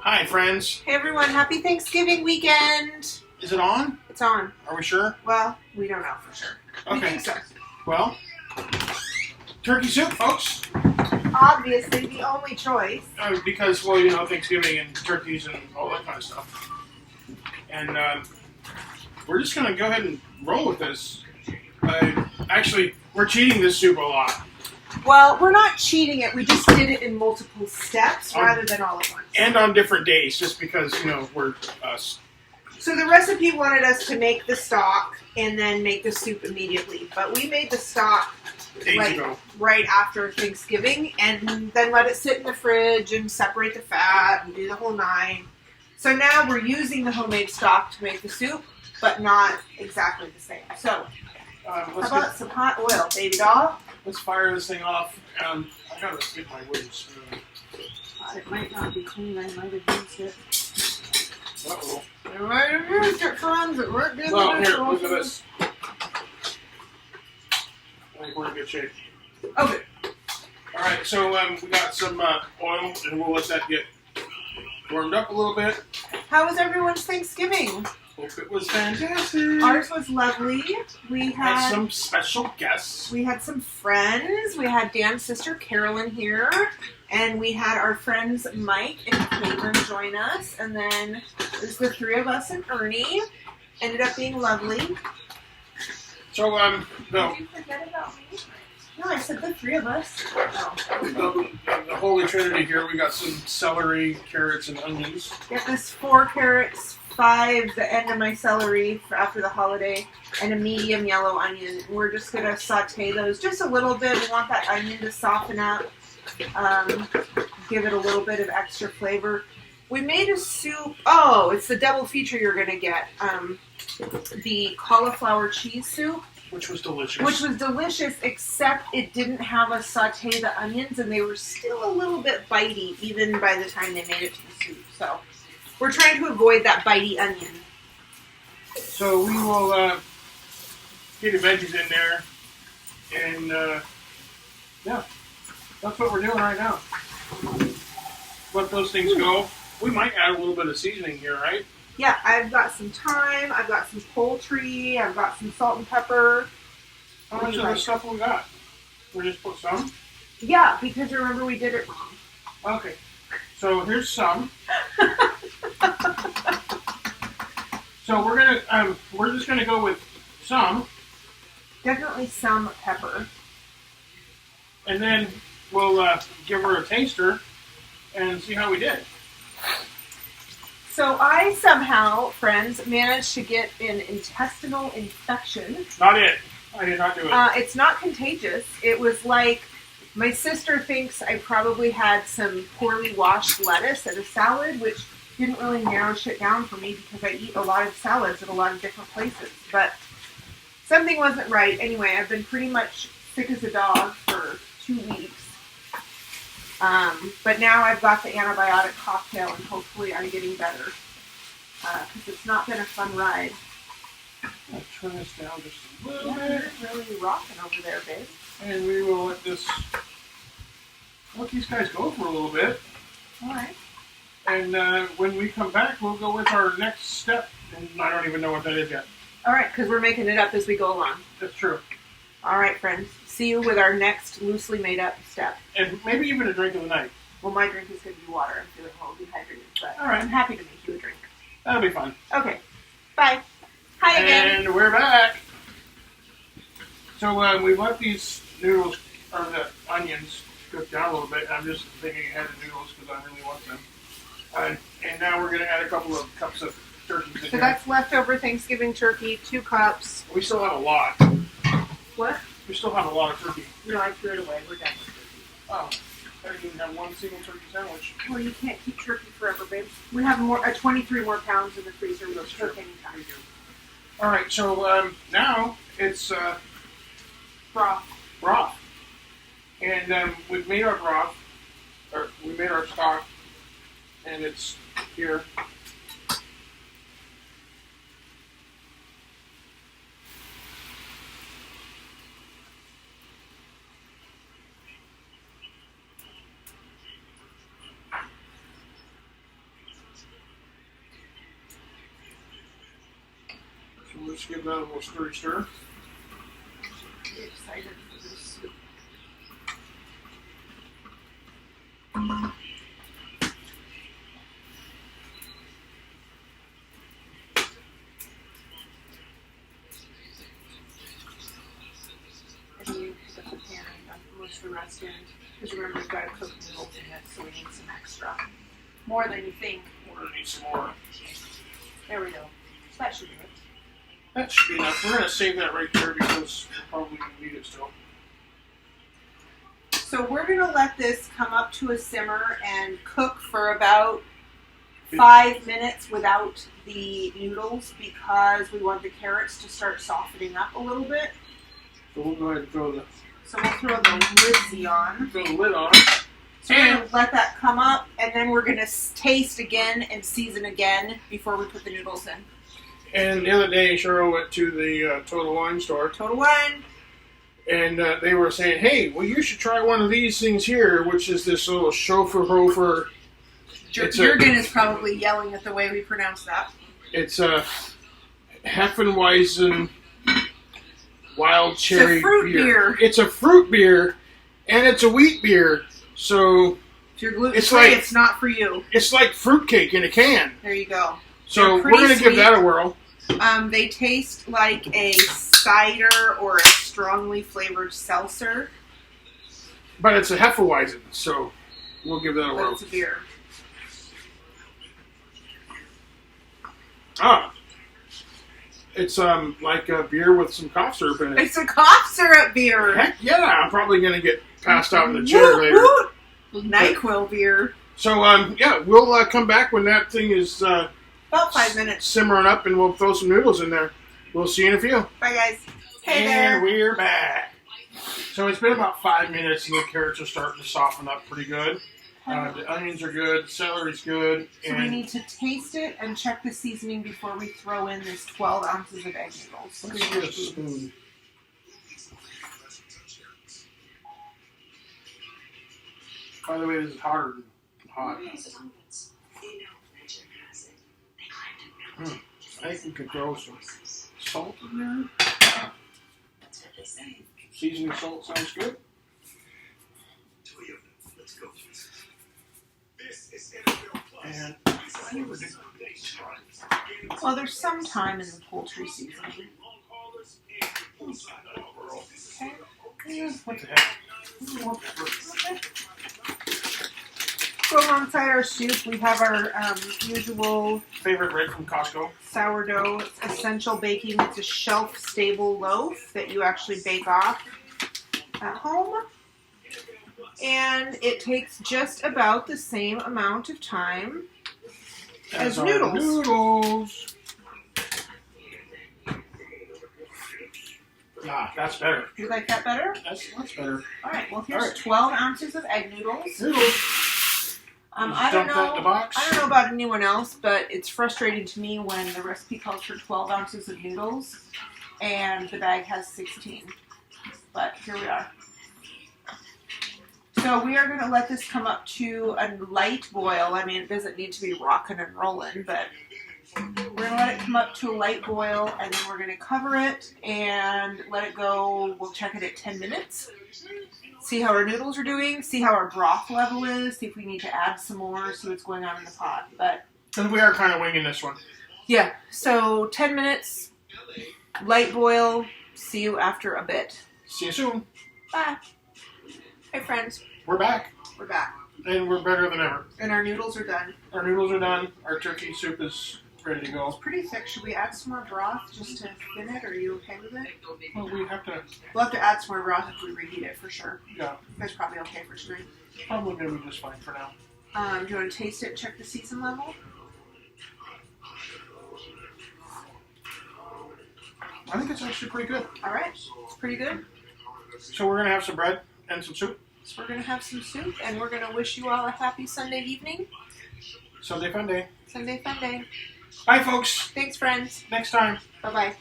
Hi, friends. Hey everyone, happy Thanksgiving weekend! Is it on? It's on. Are we sure? Well, we don't know for sure. We Okay. think so. Well, turkey soup, folks. Obviously, the only choice. Because, well, you know, Thanksgiving and turkeys and all that kind of stuff. And we're just going to go ahead and roll with this. Actually, we're cheating this soup a lot. Well, we're not cheating it. We just did it in multiple steps rather than all at once. And on different days, just because, you know, we're us. So the recipe wanted us to make the stock and then make the soup immediately. But we made the stock Days ago. right after Thanksgiving and then let it sit in the fridge and separate the fat and do the whole nine. So now we're using the homemade stock to make the soup, but not exactly the same. So how about some hot oil, baby doll? Let's fire this thing off. I gotta get my wooden spoon. It might not be clean. I might have used it. Uh-oh. I might have used it, friends. It worked in Well, the here, look at this. I think we're in good shape. Okay. Alright, so we got some oil, and we'll let that get warmed up a little bit. How was everyone's Thanksgiving? Hope it was fantastic. Ours was lovely. We Had had some special guests. We had some friends. We had Dan's sister Carolyn here. And we had our friends Mike and Caitlin join us. And then there's the three of us and Ernie. Ended up being lovely. So, no. Did you forget about me? No, I said the three of us. The Holy Trinity here, we got some celery, carrots, and onions. Get this 4 carrots, 5 the end of my celery for after the holiday, and a medium yellow onion. We're just going to saute those just a little bit. We want that onion to soften up, give it a little bit of extra flavor. We made a soup. Oh, it's the double feature you're going to get. The cauliflower cheese soup. Which was delicious. Which was delicious, except it didn't have us saute the onions, and they were still a little bit bitey, even by the time they made it to the soup. So we're trying to avoid that bitey onion. So we will get the veggies in there, and yeah, that's what we're doing right now. Let those things go. We might add a little bit of seasoning here, right? Yeah, I've got some thyme, I've got some poultry, I've got some salt and pepper. How much of this stuff we got? We just put some? Yeah, because remember we did it wrong. Okay. So here's some. So we're just gonna go with some. Definitely some pepper. And then we'll give her a taster and see how we did. So I somehow, friends, managed to get an intestinal infection. Not it. I did not do it. It's not contagious. It was like, my sister thinks I probably had some poorly washed lettuce at a salad, which didn't really narrow shit down for me because I eat a lot of salads at a lot of different places. But something wasn't right. Anyway, I've been pretty much sick as a dog for 2 weeks. But now I've got the antibiotic cocktail, and hopefully I'm getting better. Because it's not been a fun ride. I'll turn this down just a little Yeah, bit. you're really rocking over there, babe. And we will let these guys go for a little bit. All right. And when we come back, we'll go with our next step. And I don't even know what that is yet. All right, because we're making it up as we go along. That's true. All right, friends. See you with our next loosely made up step. And maybe even a drink of the night. Well, my drink is going to be water. I'm feeling a little dehydrated, but All right. I'm happy to make you a drink. That'll be fun. Okay. Bye. Hi again. And we're back. So we let these noodles, or the onions, cook down a little bit. I'm just thinking ahead of noodles because I really want them. And now we're going to add a couple of cups of turkey in So here. that's leftover Thanksgiving turkey, 2 cups. We still have a lot. What? We still have a lot of turkey. No, I threw it away. We're done with turkey. Oh, I didn't even have one single turkey sandwich. Well, you can't keep turkey forever, babe. We have 23 more pounds in the freezer. We'll cook anytime. All right, so now it's broth. And we've made our broth, or we made our stock, and it's here. just give that a little stir. I'm excited for this. And you pick up the pan and dump most of the rest in. Because remember, we've got to cook noodles in it, so we need some extra. More than you think. We're going to need some more. There we go. So that should do it. That should be enough. We're going to save that right there because we're probably going to need it still. So we're going to let this come up to a simmer and cook for about 5 minutes without the noodles because we want the carrots to start softening up a little bit. So we'll go ahead and throw the Lidsy on. Throw the lid on. So we're going to let that come up, and then we're going to taste again and season again before we put the noodles in. And the other day, Cheryl went to the Total Wine store. Total Wine. And they were saying, hey, well, you should try one of these things here, which is this little chauffeur. Jurgen is probably yelling at the way we pronounce that. It's a Heffenweizen wild cherry It's a fruit beer. It's a fruit beer, and it's a wheat beer. So if you're gluten-free, it's not for you. It's like fruitcake in a can. There you go. So we're going to give that a whirl. They taste like a cider or a strongly flavored seltzer. But it's a Hefeweizen, so we'll give that a whirl. It's a beer. It's like a beer with some cough syrup in it. It's a cough syrup beer. Heck yeah, I'm probably going to get passed out in the chair later. NyQuil beer. So, yeah, we'll come back when that thing is about 5 minutes simmering up, and we'll throw some noodles in there. We'll see you in a few. Bye, guys. Hey and there. We're back. So it's been about 5 minutes, and the carrots are starting to soften up pretty good. The onions are good, the celery's good. So we need to taste it and check the seasoning before we throw in this 12 ounces of egg noodles. Let's get a spoon. By the way, this is hotter than hot. I think we could throw some salt in there. Seasoning salt sounds good. And well, there's some time in the poultry seasoning. Okay. Yeah, what the heck? Okay. So alongside our soup, we have our usual favorite bread from Costco. Sourdough. It's essential baking. It's a shelf-stable loaf that you actually bake off at home. And it takes just about the same amount of time as noodles. Ah, that's better. You like that better? That's better. All right. Well, here's 12 ounces of egg noodles. I don't know about anyone else, but it's frustrating to me when the recipe calls for 12 ounces of noodles and the bag has 16. But here we are. So we are going to let this come up to a light boil. I mean, it doesn't need to be rocking and rolling, but we're going to let it come up to a light boil, and then we're going to cover it and let it go. We'll check it at 10 minutes. See how our noodles are doing, see how our broth level is, see if we need to add some more, see what's going on in the pot. And we are kind of winging this one. Yeah, so 10 minutes, light boil, see you after a bit. See you soon. Bye. Hey friends. We're back. We're back. And we're better than ever. And our noodles are done. Our noodles are done. Our turkey soup is ready to go. It's pretty thick. Should we add some more broth just to thin it? Or are you okay with it? Well, we'll have to add some more broth if we reheat it for sure. Yeah. You guys are probably okay for tonight. Probably going to be just fine for now. Do you want to taste it? Check the season level? I think it's actually pretty good. All right. It's pretty good. So we're going to have some bread and some soup. So we're going to have some soup, and we're going to wish you all a happy Sunday evening. Sunday fun day. Sunday fun day. Bye, folks. Thanks, friends. Next time. Bye-bye.